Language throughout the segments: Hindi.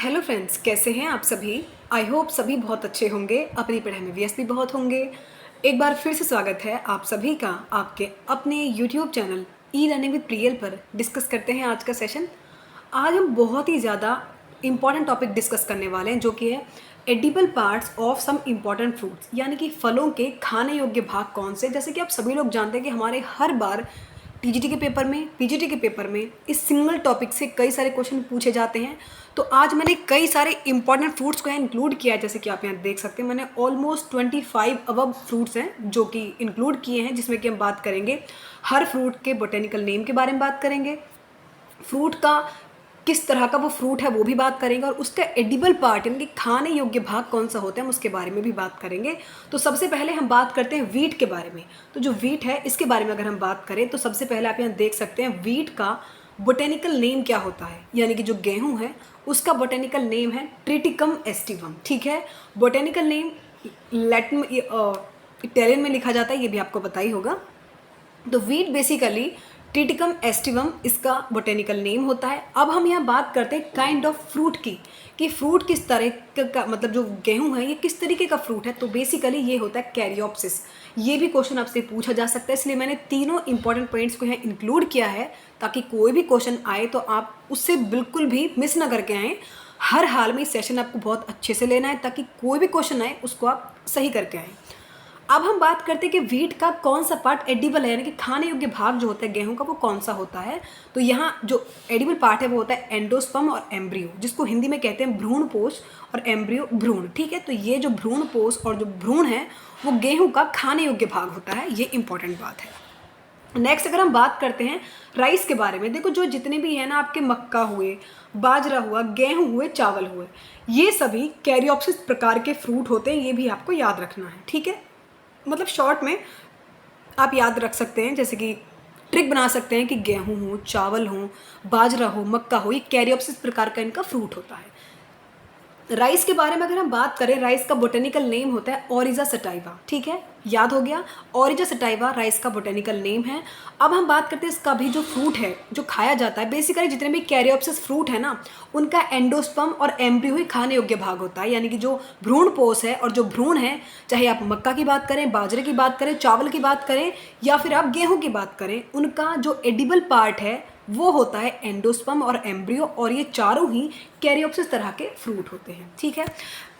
हेलो फ्रेंड्स, कैसे हैं आप सभी। आई होप सभी बहुत अच्छे होंगे, अपनी पढ़ाई में व्यस्त भी बहुत होंगे। एक बार फिर से स्वागत है आप सभी का आपके अपने YouTube channel e learning with Priyal पर। डिस्कस करते हैं आज का सेशन। आज हम बहुत ही ज़्यादा इम्पॉर्टेंट टॉपिक डिस्कस करने वाले हैं, जो कि है edible parts of some important fruits, यानी कि फलों के खाने योग्य भाग कौन से। जैसे कि आप सभी लोग जानते हैं कि हमारे हर बार टीजीटी के पेपर में, पीजीटी के पेपर में इस सिंगल टॉपिक से कई सारे क्वेश्चन पूछे जाते हैं। तो आज मैंने कई सारे इंपॉर्टेंट फ्रूट्स को यहाँ इंक्लूड किया है। जैसे कि आप यहाँ देख सकते हैं, मैंने ऑलमोस्ट 25 अबव फ्रूट्स हैं जो कि इंक्लूड किए हैं, जिसमें कि हम बात करेंगे हर फ्रूट के बोटेनिकल नेम के बारे में बात करेंगे, फ्रूट का किस तरह का वो फ्रूट है वो भी बात करेंगे, और उसका एडिबल पार्ट यानी कि खाने योग्य भाग कौन सा होता है हम उसके बारे में भी बात करेंगे। तो सबसे पहले हम बात करते हैं वीट के बारे में। तो जो वीट है इसके बारे में अगर हम बात करें तो सबसे पहले आप यहाँ देख सकते हैं वीट का बोटेनिकल नेम क्या होता है, यानी कि जो गेहूँ है उसका बोटेनिकल नेम है ट्रिटिकम एस्टिवम। ठीक है, बोटेनिकल नेम लैटिन इटालियन में लिखा जाता है, ये भी आपको पता ही होगा। तो वीट बेसिकली ट्रिटिकम एस्टिवम इसका बोटेनिकल नेम होता है। अब हम यहाँ बात करते हैं काइंड ऑफ फ्रूट की, कि फ्रूट किस तरह का, मतलब जो गेहूं है ये किस तरीके का फ्रूट है। तो बेसिकली ये होता है कैरियोप्सिस। ये भी क्वेश्चन आपसे पूछा जा सकता है, इसलिए मैंने तीनों इंपॉर्टेंट पॉइंट्स को यहाँ इंक्लूड किया है, ताकि कोई भी क्वेश्चन आए तो आप उससे बिल्कुल भी मिस ना करके आएँ। हर हाल में इस सेशन आपको बहुत अच्छे से लेना है, ताकि कोई भी क्वेश्चन आए उसको आप सही करके आएँ। अब हम बात करते हैं कि वीट का कौन सा पार्ट एडिबल है, यानी कि खाने योग्य भाग जो होता है गेहूं का वो कौन सा होता है। तो यहाँ जो एडिबल पार्ट है वो होता है एंडोस्पर्म और एम्ब्रियो, जिसको हिंदी में कहते हैं भ्रूणपोष और एम्ब्रियो भ्रूण। ठीक है, तो ये जो भ्रूणपोष और जो भ्रूण है वो गेहूं का खाने योग्य भाग होता है, ये इंपॉर्टेंट बात है। नेक्स्ट अगर हम बात करते हैं राइस के बारे में, देखो जो जितने भी हैं ना आपके मक्का हुए, बाजरा हुआ, गेहूं हुए, चावल हुए, ये सभी कैरियोप्सिस प्रकार के फ्रूट होते हैं, ये भी आपको याद रखना है। ठीक है, मतलब शॉर्ट में आप याद रख सकते हैं, जैसे कि ट्रिक बना सकते हैं कि गेहूं हो, चावल हो, बाजरा हो, मक्का हो, ये कैरियोप्सिस प्रकार का इनका फ्रूट होता है। राइस के बारे में अगर हम बात करें, राइस का बोटेनिकल नेम होता है ओरिजा सटाइवा। ठीक है, याद हो गया, ओरिजा सटाइवा राइस का बोटेनिकल नेम है। अब हम बात करते हैं इसका भी जो फ्रूट है जो खाया जाता है, बेसिकली जितने भी कैरियोप्सिस फ्रूट है ना उनका एंडोस्पर्म और एम्ब्रियो ही खाने योग्य भाग होता है, यानी कि जो भ्रूणपोष है और जो भ्रूण है, चाहे आप मक्का की बात करें, बाजरे की बात करें, चावल की बात करें या फिर आप गेहूं की बात करें, उनका जो एडिबल पार्ट है वो होता है एंडोस्पर्म और एम्ब्रियो, और ये चारों ही कैरियोप्सिस तरह के फ्रूट होते हैं। ठीक है,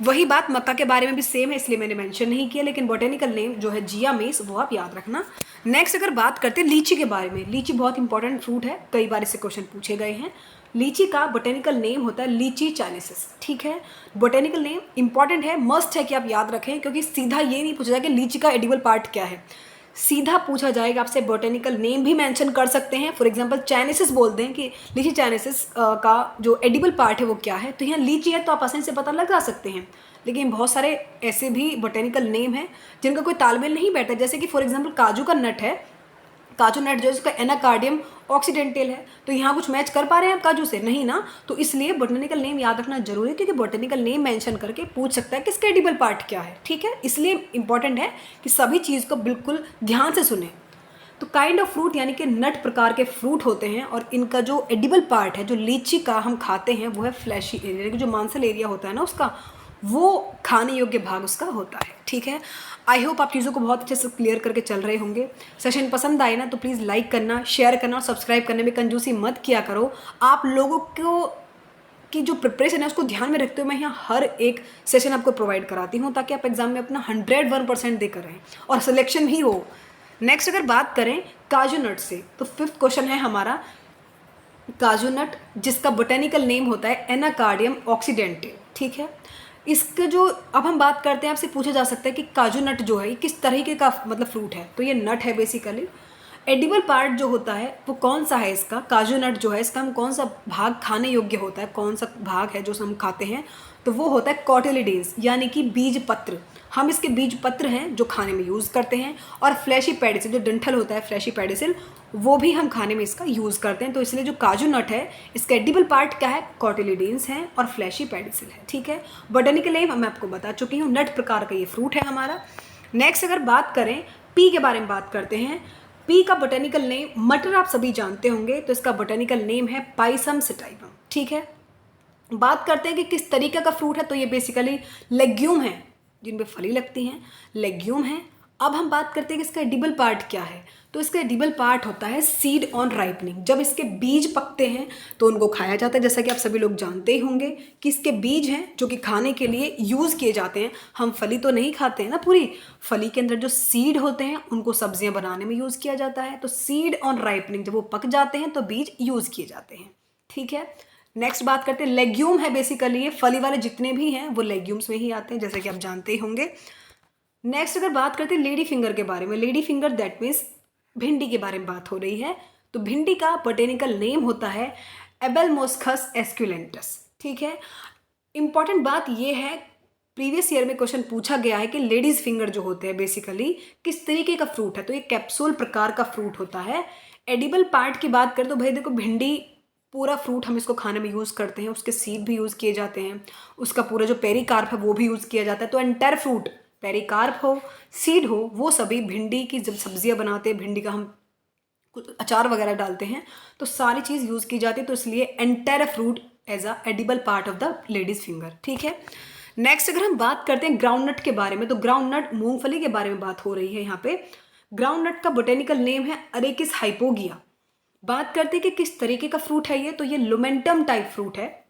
वही बात मक्का के बारे में भी सेम है, इसलिए मैंने मेंशन नहीं किया, लेकिन बोटेनिकल नेम जो है जिया मेस वो आप याद रखना। नेक्स्ट अगर बात करते हैं लीची के बारे में, लीची बहुत इंपॉर्टेंट फ्रूट है, कई बार इससे क्वेश्चन पूछे गए हैं। लीची का बोटेनिकल नेम होता है लीची चाइनेसिस। ठीक है, बोटेनिकल नेम इंपॉर्टेंट है, मस्ट है कि आप याद रखें, क्योंकि सीधा ये नहीं पूछा जाएगा कि लीची का एडिबल पार्ट क्या है, सीधा पूछा जाएगा आपसे बोटेनिकल नेम भी मेंशन कर सकते हैं। फॉर एग्जांपल चाइनेसिस बोल दें कि लीची चाइनेसिस का जो एडिबल पार्ट है वो क्या है, तो यहाँ लीची है तो आप आसानी से पता लगा सकते हैं। लेकिन बहुत सारे ऐसे भी बोटेनिकल नेम हैं जिनका कोई तालमेल नहीं बैठता, जैसे कि फॉर एग्जांपल काजू का नट है, काजू नट जो है उसका एनाकार्डियम ऑक्सीडेंटल है, तो यहाँ कुछ मैच कर पा रहे हैं आप काजू से, नहीं ना। तो इसलिए बोटेनिकल नेम याद रखना जरूरी है, क्योंकि बोटेनिकल नेम मेंशन करके पूछ सकता है कि इसका एडिबल पार्ट क्या है। ठीक है, इसलिए इंपॉर्टेंट है कि सभी चीज़ को बिल्कुल ध्यान से सुने। तो काइंड ऑफ फ्रूट यानी कि नट प्रकार के फ्रूट होते हैं, और इनका जो एडिबल पार्ट है जो लीची का हम खाते हैं वो है फ्लैशी एरिया, यानी कि जो मांसल एरिया होता है ना उसका, वो खाने योग्य भाग उसका होता है। ठीक है, आई होप आप चीज़ों को बहुत अच्छे से क्लियर करके चल रहे होंगे। सेशन पसंद आए ना तो प्लीज़ लाइक करना, शेयर करना और सब्सक्राइब करने में कंजूसी मत किया करो। आप लोगों को की जो प्रिपरेशन है उसको ध्यान में रखते हुए मैं यहाँ हर एक सेशन आपको प्रोवाइड कराती हूँ, ताकि आप एग्जाम में अपना 101% देकर रहें और सिलेक्शन भी हो। नेक्स्ट अगर बात करें काजू नट से, तो 5th क्वेश्चन है हमारा काजू नट, जिसका बोटेनिकल नेम होता है एनाकार्डियम ऑक्सीडेंटल। ठीक है, इसका जो अब हम बात करते हैं, आपसे पूछा जा सकता है कि काजू नट जो है ये किस तरीके का मतलब फ्रूट है, तो ये नट है बेसिकली। एडिबल पार्ट जो होता है वो कौन सा है इसका, काजू नट जो है इसका हम कौन सा भाग खाने योग्य होता है, कौन सा भाग है जो हम खाते हैं, तो वो होता है कॉटिलिडेंस, यानी कि बीज पत्र। हम इसके बीज पत्र हैं जो खाने में यूज़ करते हैं, और फ्लैशी पेडिसिल जो डंठल होता है, फ्लैशी पेडिसिल, वो भी हम खाने में इसका यूज़ करते हैं। तो इसलिए जो काजू नट है इसका एडिबल पार्ट क्या है, कॉटिलिडेंस है और फ्लैशी पेडिसिल है। ठीक है, बोटेनिकल नेम मैं आपको बता चुकी हूँ, नट प्रकार का ये फ्रूट है हमारा। नेक्स्ट अगर बात करें पी के बारे में बात करते हैं। पी का बोटेनिकल नेम, मटर आप सभी जानते होंगे, तो इसका बोटेनिकल नेम है पाइसम सटाइवम। ठीक है, बात करते हैं कि किस तरीके का फ्रूट है, तो ये बेसिकली लेग्यूम है जिन पे फली लगती हैं, लेग्यूम है। अब हम बात करते हैं कि इसका एडिबल पार्ट क्या है, तो इसका एडिबल पार्ट होता है सीड ऑन राइपनिंग। जब इसके बीज पकते हैं तो उनको खाया जाता है, जैसा कि आप सभी लोग जानते ही होंगे कि इसके बीज हैं जो कि खाने के लिए यूज़ किए जाते हैं। हम फली तो नहीं खाते हैं ना पूरी, फली के अंदर जो सीड होते हैं उनको सब्जियां बनाने में यूज़ किया जाता है। तो सीड ऑन राइपनिंग, जब वो पक जाते हैं तो बीज यूज़ किए जाते हैं, ठीक है। नेक्स्ट बात करते हैं, लेग्यूम है बेसिकली, ये फली वाले जितने भी हैं वो लेग्यूम्स में ही आते हैं, जैसे कि आप जानते ही होंगे। नेक्स्ट अगर बात करते हैं लेडी फिंगर के बारे में, लेडी फिंगर दैट मीन्स भिंडी के बारे में बात हो रही है। तो भिंडी का बोटेनिकल नेम होता है एबेलमोस्कस एस्क्युलेंटस, ठीक है। इंपॉर्टेंट बात यह है, प्रीवियस ईयर में क्वेश्चन पूछा गया है कि लेडीज फिंगर जो होते हैं बेसिकली किस तरीके का फ्रूट है, तो ये कैप्सूल प्रकार का फ्रूट होता है। एडिबल पार्ट की बात करें तो भाई देखो, भिंडी पूरा फ्रूट हम इसको खाने में यूज़ करते हैं, उसके सीड भी यूज़ किए जाते हैं, उसका पूरा जो पेरिकार्प है वो भी यूज़ किया जाता है। तो एंटायर फ्रूट, पेरिकार्प हो, सीड हो, वो सभी भिंडी की जब सब्जियां बनाते हैं, भिंडी का हम कुछ अचार वगैरह डालते हैं तो सारी चीज़ यूज़ की जाती है। तो इसलिए entire fruit as a edible part of the ladies finger, ठीक है। नेक्स्ट अगर हम बात करते हैं ग्राउंडनट के बारे में, तो ग्राउंडनट मूंगफली के बारे में बात हो रही है यहाँ पे। ग्राउंडनट का बोटेनिकल नेम है अरेकिस हाइपोगिया। बात करते हैं कि किस तरीके का फ्रूट है ये, तो ये लुमेंटम टाइप फ्रूट है।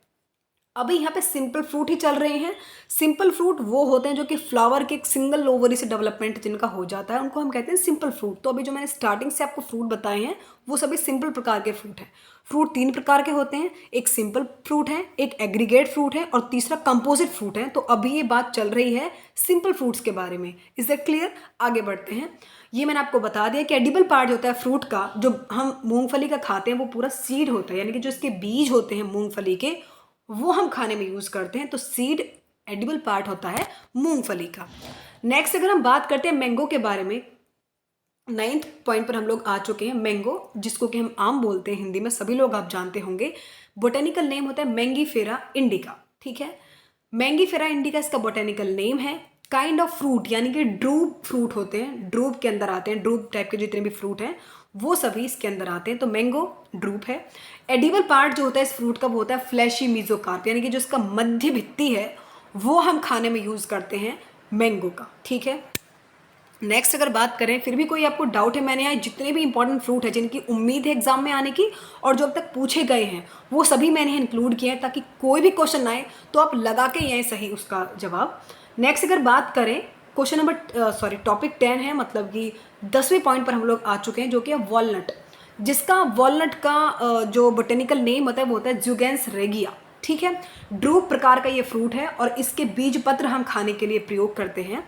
अभी यहाँ पे सिंपल फ्रूट ही चल रहे हैं। सिंपल फ्रूट वो होते हैं जो कि फ्लावर के एक सिंगल ओवरी से डेवलपमेंट जिनका हो जाता है, उनको हम कहते हैं सिंपल फ्रूट। तो अभी जो मैंने स्टार्टिंग से आपको फ्रूट बताए हैं वो सभी सिंपल प्रकार के फ्रूट हैं। फ्रूट 3 प्रकार के होते हैं, एक सिंपल फ्रूट है, एक एग्रीगेट फ्रूट है और तीसरा कंपोजिट फ्रूट है। तो अभी ये बात चल रही है सिंपल फ्रूट्स के बारे में। Is that clear? आगे बढ़ते हैं। ये मैंने आपको बता दिया कि एडिबल पार्ट होता है फ्रूट का, जो हम मूंगफली का खाते हैं वो पूरा सीड होता है, यानी कि जो इसके बीज होते हैं मूंगफली के वो हम खाने में यूज़ करते हैं। तो सीड एडिबल पार्ट होता है मूंगफली का। नेक्स्ट अगर हम बात करते हैं मैंगो के बारे में, 9th पॉइंट पर हम लोग आ चुके हैं। मैंगो, जिसको कि हम आम बोलते हैं हिंदी में, सभी लोग आप जानते होंगे। बोटेनिकल नेम होता है मैंगीफेरा इंडिका, ठीक है। मैंगीफेरा इंडिका इसका बोटेनिकल नेम है। काइंड ऑफ फ्रूट, यानी कि ड्रूप फ्रूट होते हैं, ड्रूप के अंदर आते हैं, ड्रूप टाइप के जितने भी फ्रूट हैं वो सभी इसके अंदर आते हैं। तो मैंगो ड्रूप है। एडिबल पार्ट जो होता है इस फ्रूट का वो होता है फ्लैशी मीजोकार्प, यानी कि जो इसका मध्य भित्ति है वो हम खाने में यूज़ करते हैं मैंगो का, ठीक है। नेक्स्ट अगर बात करें, फिर भी कोई आपको डाउट है, मैंने यहाँ जितने भी इंपॉर्टेंट फ्रूट है जिनकी उम्मीद है एग्जाम में आने की और जो अब तक पूछे गए हैं वो सभी मैंने इंक्लूड किए हैं, ताकि कोई भी क्वेश्चन आए तो आप लगा के यहीं सही उसका जवाब। नेक्स्ट अगर बात करें, क्वेश्चन नंबर टॉपिक 10 है, मतलब कि 10वें पॉइंट पर हम लोग आ चुके हैं, जो कि है वॉलनट। जिसका वॉलनट का जो बोटेनिकल नेम होता है वो होता है जुगेंस रेगिया, ठीक है। ड्रूप प्रकार का ये फ्रूट है और इसके बीज पत्र हम खाने के लिए प्रयोग करते हैं।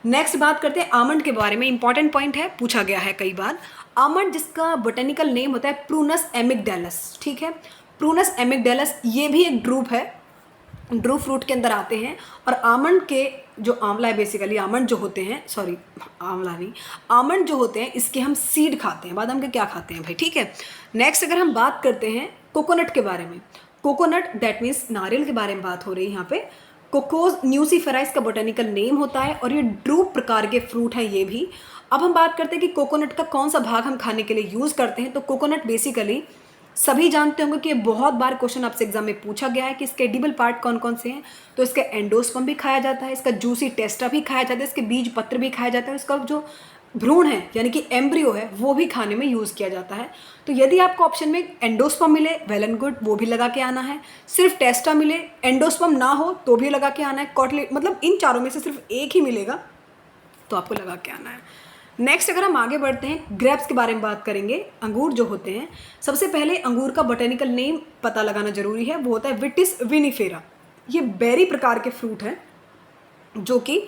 नेक्स्ट बात करते हैं आमंड के बारे में। इंपॉर्टेंट पॉइंट है, पूछा गया है कई बार। आमंड जिसका बोटेनिकल नेम होता है प्रूनस एमिगडालस, ठीक है। प्रूनस एमिगडालस ये भी एक ड्रूप है, ड्रूप फ्रूट के अंदर आते हैं। और आमंड के जो आंवला है, बेसिकली आमंड जो होते हैं, सॉरी आंवला नहीं, आमंड जो होते हैं इसके हम सीड खाते हैं, बादाम के क्या खाते हैं भाई, ठीक है। नेक्स्ट अगर हम बात करते हैं कोकोनट के बारे में, कोकोनट दैट मीन्स नारियल के बारे में बात हो रही है यहाँ पे। कोकोज न्यूसीफेरा का बोटेनिकल नेम होता है और ये ड्रूप प्रकार के फ्रूट हैं ये भी। अब हम बात करते हैं कि कोकोनट का कौन सा भाग हम खाने के लिए यूज़ करते हैं। तो कोकोनट बेसिकली सभी जानते होंगे कि ये बहुत बार क्वेश्चन आपसे एग्जाम में पूछा गया है कि इसके एडिबल पार्ट कौन कौन से हैं। तो इसका एंडोस्पर्म भी खाया जाता है, इसका जूसी टेस्टा भी खाया जाता है, इसके बीज पत्र भी खाया जाता है, इसका जो भ्रूण है यानी कि एम्ब्रियो है वो भी खाने में यूज़ किया जाता है। तो यदि आपको ऑप्शन में एंडोस्पर्म मिले वेल एंड गुड, वो भी लगा के आना है। सिर्फ टेस्टा मिले, एंडोस्पर्म ना हो तो भी लगा के आना है। कॉटलेट, मतलब इन चारों में से सिर्फ एक ही मिलेगा तो आपको लगा के आना है। नेक्स्ट अगर हम आगे बढ़ते हैं, ग्रेप्स के बारे में बात करेंगे। अंगूर जो होते हैं, सबसे पहले अंगूर का बोटेनिकल नेम पता लगाना जरूरी है, वो होता है विटिस विनिफेरा। ये बेरी प्रकार के फ्रूट हैं, जो कि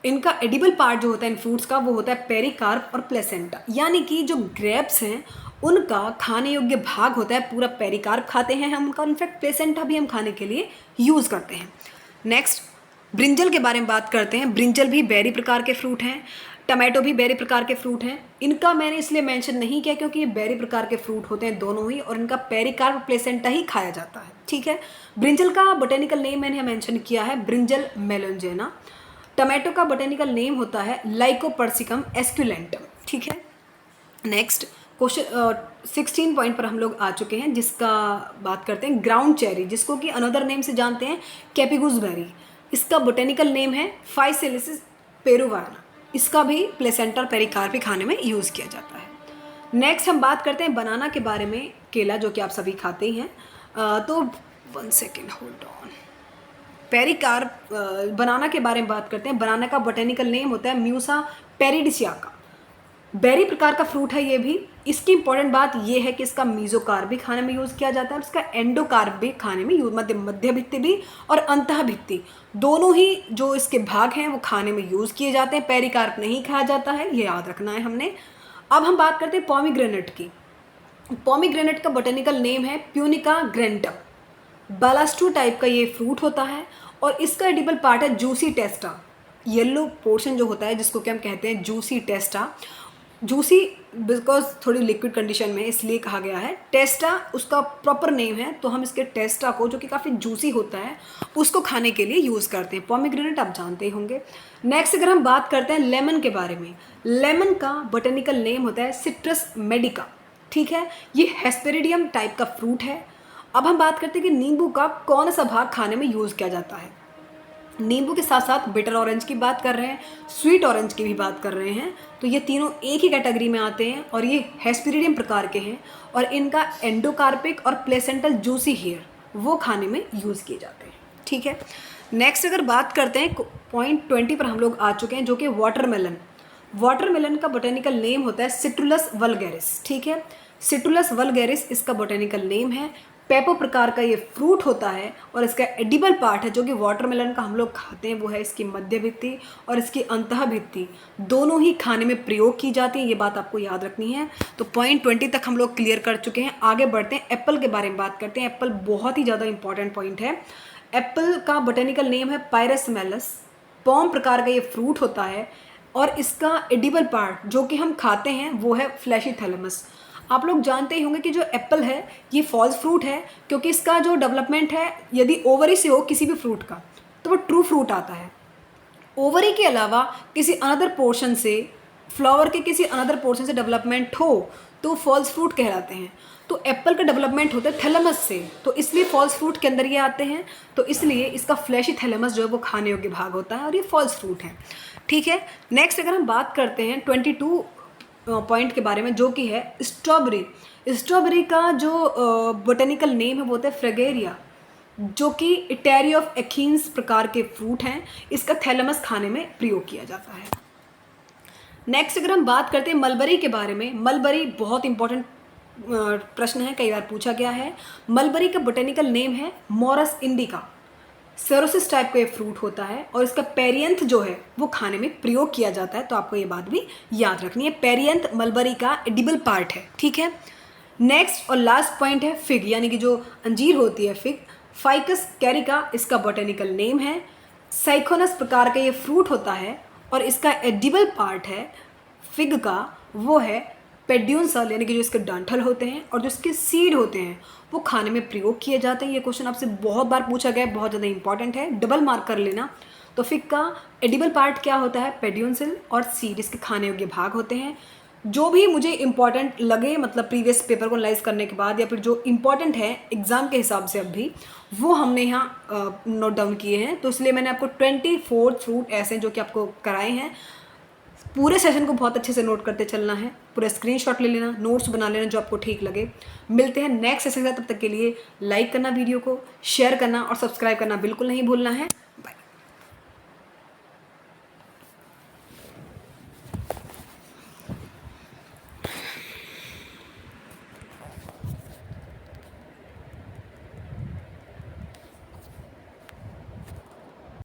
इनका एडिबल पार्ट जो होता है इन फ्रूट्स का वो होता है पेरिकार्प और प्लेसेंटा। यानी कि जो ग्रेप्स हैं उनका खाने योग्य भाग होता है पूरा पेरिकार्प खाते हैं हम उनका, इनफैक्ट प्लेसेंटा भी हम खाने के लिए यूज़ करते हैं। नेक्स्ट ब्रिंजल के बारे में बात करते हैं। ब्रिंजल भी बेरी प्रकार के फ्रूट हैं, टमाटो भी बेरी प्रकार के फ्रूट हैं। इनका मैंने इसलिए मेंशन नहीं किया क्योंकि ये बेरी प्रकार के फ्रूट होते हैं दोनों ही, और इनका पेरिकार्प प्लेसेंटा ही खाया जाता है, ठीक है। ब्रिंजल का बोटेनिकल नेम मैंने मेंशन किया है ब्रिंजल मेलोंजेना। टमाटो का बोटेनिकल नेम होता है लाइकोपर्सिकम एस्क्युलेंटम, ठीक है। नेक्स्ट क्वेश्चन 16 पॉइंट पर हम लोग आ चुके हैं, जिसका बात करते हैं ग्राउंड चेरी, जिसको कि अनदर नेम से जानते हैं कैपिगूसबेरी। इसका बोटेनिकल नेम है फाइसेलिस पेरुवाना। इसका भी प्लेसेंटा पेरिकार्प खाने में यूज़ किया जाता है। नेक्स्ट हम बात करते हैं बनाना के बारे में, केला जो कि आप सभी खाते ही हैं। तो 1 सेकेंड होल्ड ऑन। पेरिकार्प बनाना के बारे में बात करते हैं। बनाना का बोटेनिकल नेम होता है म्यूसा पेरिडिसियाका। बेरी प्रकार का फ्रूट है ये भी। इसकी इंपॉर्टेंट बात ये है कि इसका मीजोकार्प भी खाने में यूज़ किया जाता है और इसका एंडोकार्प भी खाने में यूज, मध्य भित्ति भी और अंतः भित्ति दोनों ही जो इसके भाग हैं वो खाने में यूज़ किए जाते हैं। पेरिकार्प नहीं खाया जाता है, ये याद रखना है हमने। अब हम बात करते हैं पोमीग्रेनेट की। पोमीग्रेनेट का बोटेनिकल नेम है प्यूनिका ग्रेंटम। बालास्टू टाइप का ये फ्रूट होता है और इसका एडिबल पार्ट है जूसी टेस्टा। येलो पोर्शन जो होता है जिसको कि हम कहते हैं जूसी टेस्टा। जूसी बिकॉज थोड़ी लिक्विड कंडीशन में इसलिए कहा गया है। टेस्टा उसका प्रॉपर नेम है, तो हम इसके टेस्टा को जो कि काफ़ी जूसी होता है उसको खाने के लिए यूज़ करते हैं। पोमीग्रेनेट आप जानते ही होंगे। नेक्स्ट अगर हम बात करते हैं लेमन के बारे में, लेमन का बोटेनिकल नेम होता है सिट्रस मेडिका। ठीक है, ये हेस्पेरिडियम टाइप का फ्रूट है। अब हम बात करते हैं कि नींबू का कौन सा भाग खाने में यूज़ किया जाता है। नींबू के साथ साथ बिटर ऑरेंज की बात कर रहे हैं, स्वीट ऑरेंज की भी बात कर रहे हैं, तो ये तीनों एक ही कैटेगरी में आते हैं और ये हेस्पेरिडियम प्रकार के हैं और इनका एंडोकार्पिक और प्लेसेंटल जूसी हेयर वो खाने में यूज़ किए जाते हैं। ठीक है, नेक्स्ट अगर बात करते हैं पॉइंट 20 पर हम लोग आ चुके हैं, जो कि वाटरमेलन। वाटरमेलन का बोटेनिकल नेम होता है सिट्रुलस वल्गैरिस। ठीक है, सिट्रुलस वल्गैरिस इसका बोटेनिकल नेम है। पेपो प्रकार का ये फ्रूट होता है और इसका एडिबल पार्ट है जो कि वाटरमेलन का हम लोग खाते हैं वो है इसकी मध्य भित्ति और इसकी अंतः भित्ति, दोनों ही खाने में प्रयोग की जाती है। ये बात आपको याद रखनी है। तो पॉइंट 20 तक हम लोग क्लियर कर चुके हैं। आगे बढ़ते हैं, एप्पल के बारे में बात करते हैं। एप्पल बहुत ही ज़्यादा इंपॉर्टेंट पॉइंट है। एप्पल का बोटेनिकल नेम है पायरस मेलस। पॉम प्रकार का ये फ्रूट होता है और इसका एडिबल पार्ट जो कि हम खाते हैं वो है फ्लैशी थैलेमस। आप लोग जानते ही होंगे कि जो एप्पल है ये फॉल्स फ्रूट है, क्योंकि इसका जो डेवलपमेंट है यदि ओवरी से हो किसी भी फ्रूट का तो वो ट्रू फ्रूट आता है। ओवरी के अलावा किसी अनदर पोर्शन से, फ्लावर के किसी अनदर पोर्शन से डेवलपमेंट हो तो फॉल्स फ्रूट कहलाते हैं। तो एप्पल का डेवलपमेंट होता है थैलेमस से, तो इसलिए फॉल्स फ्रूट के अंदर ये आते हैं। तो इसलिए इसका फ्लैशी थैलेमस जो है वो खाने योग्य भाग होता है और ये फॉल्स फ्रूट है। ठीक है, नेक्स्ट अगर हम बात करते हैं 22 पॉइंट के बारे में, जो कि है स्ट्रॉबेरी। स्ट्रॉबेरी का जो बोटेनिकल नेम है वो होता है फ्रेगेरिया, जो कि इटेरी ऑफ एखीन्स प्रकार के फ्रूट हैं। इसका थैलेमस खाने में प्रयोग किया जाता है। नेक्स्ट अगर हम बात करते हैं मलबरी के बारे में, मलबरी बहुत इंपॉर्टेंट प्रश्न है, कई बार पूछा गया है। मलबरी का बोटेनिकल नेम है मोरस इंडिका। सेरोसिस टाइप का ये फ्रूट होता है और इसका पेरियंथ जो है वो खाने में प्रयोग किया जाता है, तो आपको ये बात भी याद रखनी है। पेरियंथ मलबरी का एडिबल पार्ट है। ठीक है, नेक्स्ट और लास्ट पॉइंट है फिग, यानी कि जो अंजीर होती है फिग। फाइकस कैरिका इसका बोटेनिकल नेम है। साइकोनस प्रकार का ये फ्रूट होता है और इसका एडिबल पार्ट है फिग का वो है पेड्यून्सल, यानी कि जो इसके डंठल होते हैं और जो इसके सीड होते हैं वो खाने में प्रयोग किए जाते हैं। ये क्वेश्चन आपसे बहुत बार पूछा गया है, बहुत ज़्यादा इंपॉर्टेंट है, डबल मार्क कर लेना। तो फिग का एडिबल पार्ट क्या होता है, पेड्यून्सल, और सीड इसके खाने योग्य भाग होते हैं। जो भी मुझे इंपॉर्टेंट लगे, मतलब प्रीवियस पेपर को एनालाइज करने के बाद या फिर जो इंपॉर्टेंट है एग्जाम के हिसाब से अब भी, वो हमने यहाँ नोट डाउन किए हैं। तो इसलिए मैंने आपको 24 फ्रूट ऐसे जो कि आपको कराए हैं। पूरे सेशन को बहुत अच्छे से नोट करते चलना है, पूरा स्क्रीनशॉट ले लेना, नोट्स बना लेना जो आपको ठीक लगे। मिलते हैं नेक्स्ट सेशन के साथ, तब तक के लिए लाइक करना, वीडियो को शेयर करना और सब्सक्राइब करना बिल्कुल नहीं भूलना है। बाय।